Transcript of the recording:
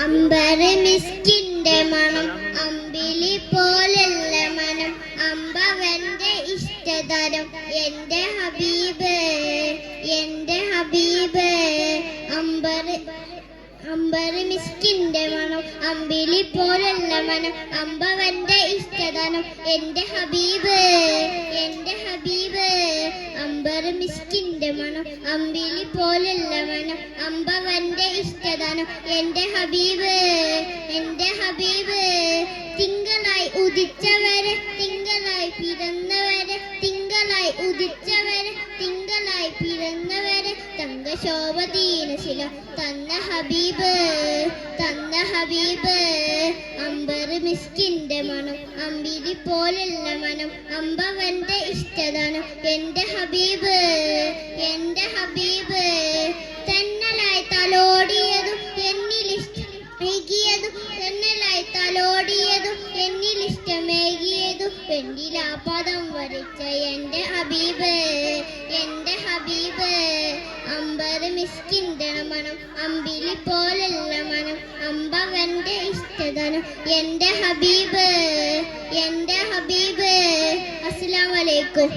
അമ്പര് മിസ്കിന്റെ മണം അമ്പിലി പോലുള്ള മനം അമ്പവന്റെ ഇഷ്ടതരം എന്റെ ഹബീബ് അമ്പര് മിസ്കിന്റെ മണം അമ്പിലി പോലുള്ള മനം അമ്പവന്റെ ഇഷ്ടതരം എന്റെ ഹബീബ് അമ്പര് മിസ്കിന്റെ മണം അമ്പിലി പോലുള്ള മനം അമ്പവന്റെ ഇഷ്ടദാനം എന്റെ ഹബീബ് തിങ്കളായി ഉദിച്ചവരെ തിങ്കളായി പിറന്നവരെ തങ്കശോഭദീനശില തന്ന ഹബീബ് അമ്പര് മിസ്കിന്റെ മണം അമ്പിലി പോലുള്ള മനം അമ്പവന്റെ ഇഷ്ടദാനം എന്റെ ഹബീബ് തന്നലായി തലോടിയതും എന്നിലിഷ്ടമേകിയതും വെണ്ടിലാപദം വരച്ച എന്റെ ഹബീബ് അമ്പര് മിസ്കിന്റെ മണം അമ്പിലി പോലുള്ള മനം അമ്പവന്റെ ഇഷ്ടദാനം എന്റെ ഹബീബ് അസ്സലാമു അലൈക്കും.